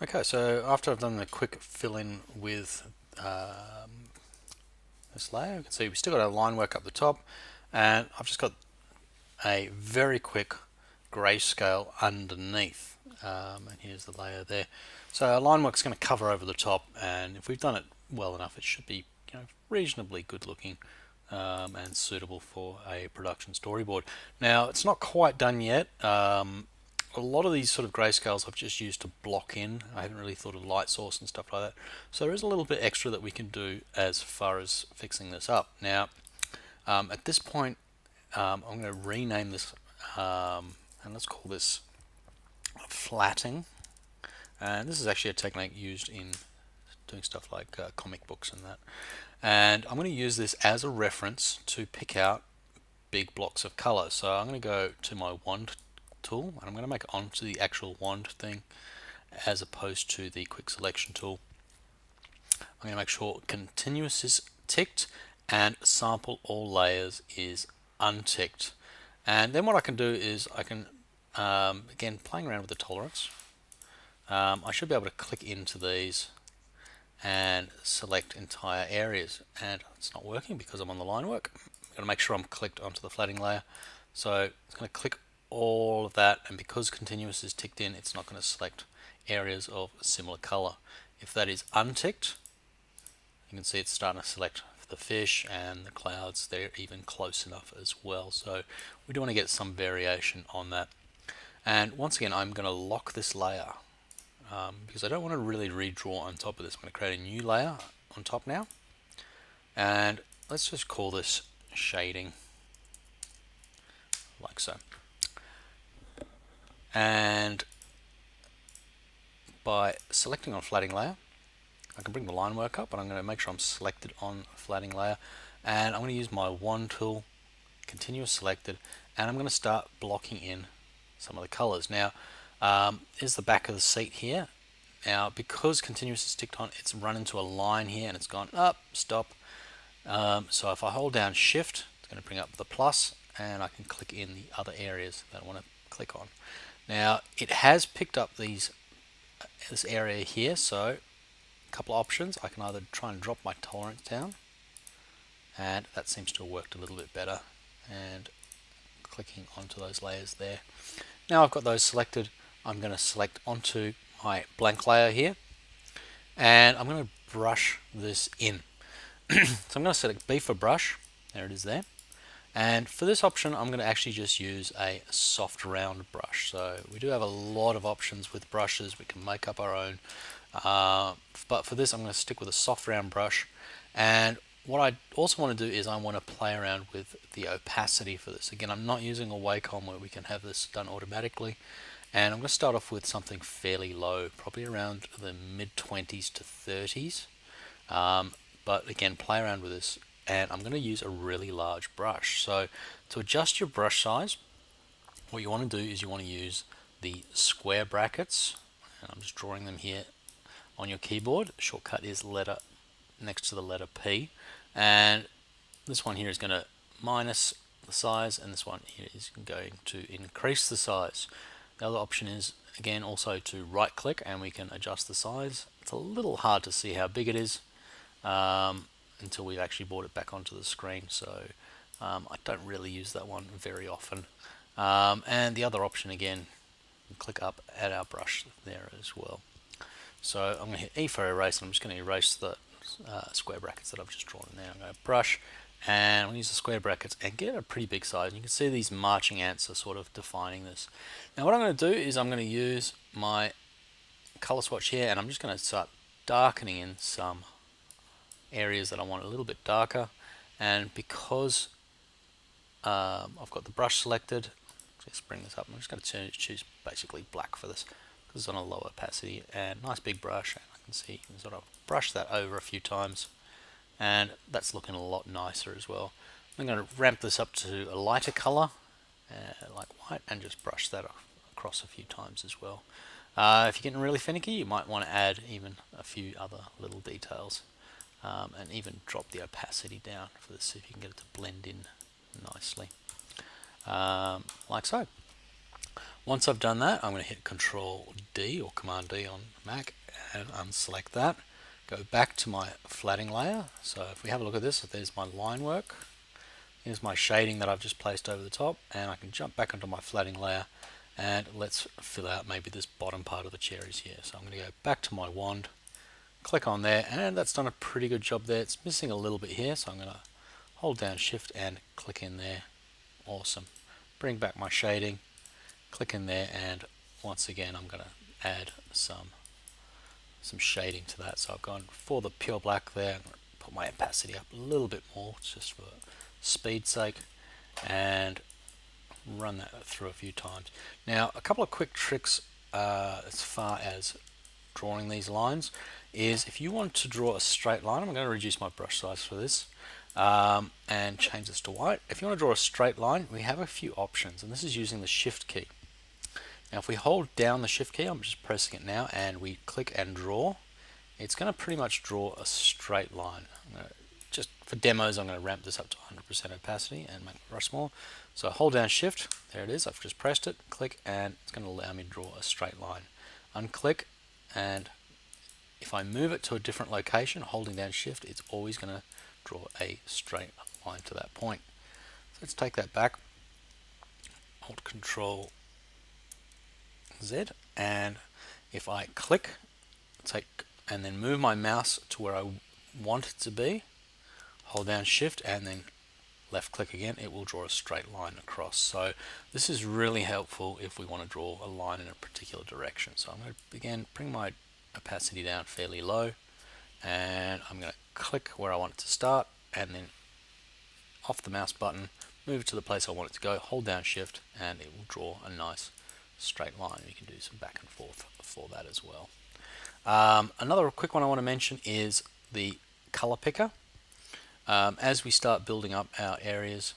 Okay, so after I've done a quick fill in with this layer, you can see we've still got our line work up the top, and I've just got a very quick grayscale underneath. And here's the layer there. So our line work's going to cover over the top, and if we've done it well enough, it should be reasonably good looking and suitable for a production storyboard. Now, it's not quite done yet. A lot of these sort of grayscales I've just used to block in. I haven't really thought of light source and stuff like that. So there is a little bit extra that we can do as far as fixing this up. Now, at this point, I'm going to rename this, and let's call this flatting. And this is actually a technique used in doing stuff like comic books and that. And I'm going to use this as a reference to pick out big blocks of color. So I'm going to go to my wand tool, and I'm going to make it onto the actual wand thing as opposed to the quick selection tool. I'm going to make sure continuous is ticked and sample all layers is unticked. And then what I can do is I can, again, playing around with the tolerance, I should be able to click into these and select entire areas, and it's not working because I'm on the line work. I'm going to make sure I'm clicked onto the flatting layer, so it's going to click all of that, and because continuous is ticked in, it's not going to select areas of a similar color. If that is unticked, you can see it's starting to select the fish and the clouds. They're even close enough as well, so we do want to get some variation on that. And once again, I'm going to lock this layer because I don't want to really redraw on top of this. I'm going to create a new layer on top now, and let's just call this shading, like so. And by selecting on flatting layer, I can bring the line work up, and I'm going to make sure I'm selected on flatting layer, and I'm going to use my wand tool, continuous selected, and I'm going to start blocking in some of the colors. Now, here's the back of the seat here. Now, because continuous is ticked on, it's run into a line here and it's gone up, stop. So if I hold down shift, it's going to bring up the plus, and I can click in the other areas that I want to click on. Now, it has picked up this area here, so a couple of options. I can either try and drop my tolerance down, and that seems to have worked a little bit better, and clicking onto those layers there. Now I've got those selected, I'm going to select onto my blank layer here, and I'm going to brush this in. So I'm going to select B for brush, there it is there, and for this option I'm going to actually just use a soft round brush. So we do have a lot of options with brushes, we can make up our own, but for this I'm going to stick with a soft round brush. And what I also want to do is I want to play around with the opacity for this. Again, I'm not using a Wacom where we can have this done automatically, and I'm going to start off with something fairly low, probably around the mid 20s to 30s. But again, play around with this, and I'm going to use a really large brush. So to adjust your brush size, what you want to do is you want to use the square brackets, and I'm just drawing them here on your keyboard. Shortcut is letter next to the letter P, and this one here is going to minus the size, and this one here is going to increase the size. The other option is again also to right click, and we can adjust the size. It's a little hard to see how big it is until we've actually brought it back onto the screen, so I don't really use that one very often. And the other option again, click up at our brush there as well. So I'm going to hit E for erase, and I'm just going to erase the square brackets that I've just drawn now. I'm going to brush, and I'm going to use the square brackets and get a pretty big size. And you can see these marching ants are sort of defining this. Now what I'm going to do is I'm going to use my color swatch here, and I'm just going to start darkening in some areas that I want a little bit darker. And because I've got the brush selected, just bring this up, I'm just going to choose basically black for this because it's on a low opacity, and nice big brush, and I can see you can sort of brush that over a few times, and that's looking a lot nicer as well. I'm going to ramp this up to a lighter color like white, and just brush that across a few times as well. If you're getting really finicky, you might want to add even a few other little details, and even drop the opacity down for this, see if you can get it to blend in nicely, like so. Once I've done that, I'm going to hit Control D or Command D on Mac and unselect that. Go back to my flattening layer. So if we have a look at this, there's my line work. Here's my shading that I've just placed over the top, and I can jump back onto my flattening layer and let's fill out maybe this bottom part of the cherries here. So I'm going to go back to my wand, click on there, and that's done a pretty good job there. It's missing a little bit here, so I'm going to hold down Shift and click in there. Awesome. Bring back my shading, click in there, and once again I'm going to add some shading to that. So I've gone for the pure black there. I'm going to put my opacity up a little bit more just for speed's sake, and run that through a few times. Now, a couple of quick tricks as far as drawing these lines is if you want to draw a straight line, I'm going to reduce my brush size for this and change this to white. If you want to draw a straight line, we have a few options, and this is using the Shift key. Now, if we hold down the Shift key, I'm just pressing it now, and we click and draw, it's going to pretty much draw a straight line. Just for demos, I'm going to ramp this up to 100% opacity and make my brush smaller. So hold down Shift, there it is, I've just pressed it, click, and it's going to allow me to draw a straight line. Unclick, and if I move it to a different location, holding down Shift, it's always going to draw a straight line to that point. So let's take that back, hold Control Z, and if I click, and then move my mouse to where I want it to be, hold down Shift and then left click again, it will draw a straight line across. So this is really helpful if we want to draw a line in a particular direction. So I'm going to again bring my opacity down fairly low, and I'm going to click where I want it to start, and then off the mouse button, move it to the place I want it to go, hold down Shift, and it will draw a nice straight line. You can do some back and forth for that as well. Another quick one I want to mention is the color picker. As we start building up our areas,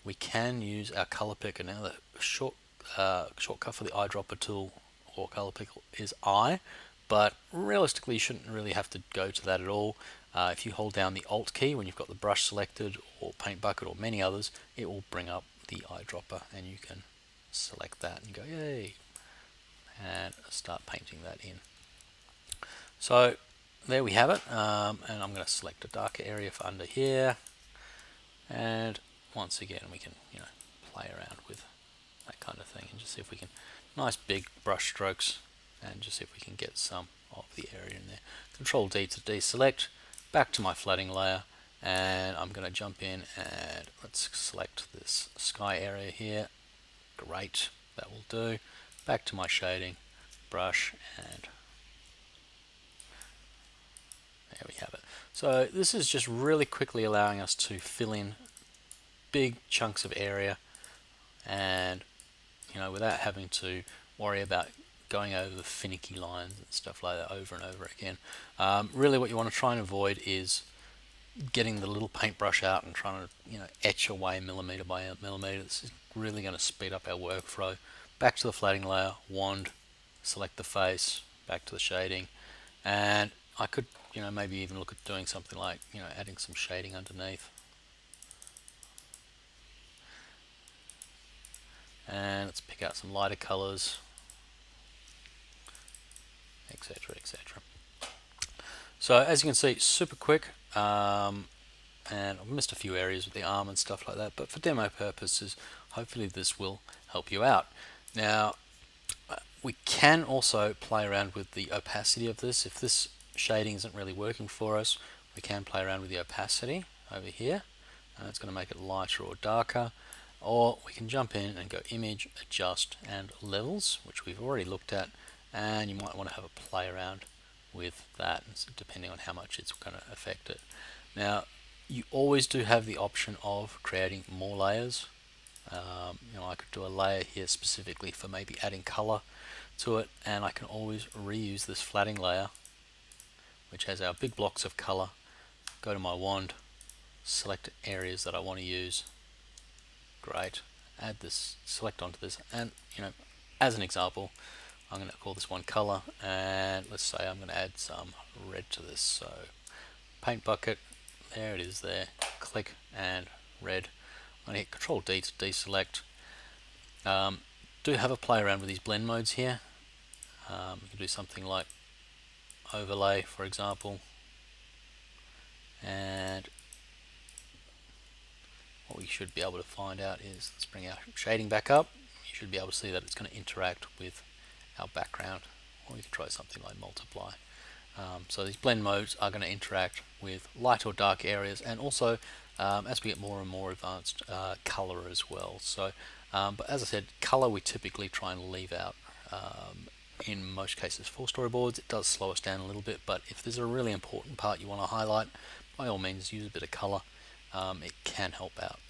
we can use our color picker. Now, the shortcut for the eyedropper tool or color picker is I, but realistically you shouldn't really have to go to that at all. If you hold down the Alt key when you've got the brush selected, or paint bucket, or many others, it will bring up the eyedropper, and you can select that and go yay, and start painting that in. So there we have it, and I'm going to select a darker area for under here, and once again we can play around with that kind of thing and just see if we can, nice big brush strokes, and just see if we can get some of the area in there. Control D to deselect, back to my flattening layer, and I'm going to jump in and let's select this sky area here. Great, that will do. Back to my shading, brush, and there we have it. So this is just really quickly allowing us to fill in big chunks of area, and without having to worry about going over the finicky lines and stuff like that over and over again. Really what you want to try and avoid is getting the little paintbrush out and trying to etch away millimeter by millimeter. This is really going to speed up our workflow. Back to the flattening layer, wand, select the face, back to the shading, and I could maybe even look at doing something like adding some shading underneath, and let's pick out some lighter colors, etc, etc. So as you can see, super quick, and I've missed a few areas with the arm and stuff like that, but for demo purposes hopefully this will help you out. Now we can also play around with the opacity of this. If this shading isn't really working for us, we can play around with the opacity over here, and it's going to make it lighter or darker, or we can jump in and go image, adjust, and levels, which we've already looked at, and you might want to have a play around with that depending on how much it's going to affect it. Now you always do have the option of creating more layers. I could do a layer here specifically for maybe adding color to it, and I can always reuse this flattening layer which has our big blocks of color. Go to my wand, select areas that I want to use. Great, add this, select onto this, and as an example I'm going to call this one color, and let's say I'm going to add some red to this. So paint bucket, there it is there, click and red. I'm going to hit Control D to deselect. Do have a play around with these blend modes here. You can do something like overlay, for example, and what we should be able to find out is, let's bring our shading back up. You should be able to see that it's going to interact with our background, or we can try something like multiply. So these blend modes are going to interact with light or dark areas, and also as we get more and more advanced, color as well. So, but as I said, color we typically try and leave out. In most cases for storyboards, it does slow us down a little bit, but if there's a really important part you want to highlight, by all means use a bit of color. It can help out.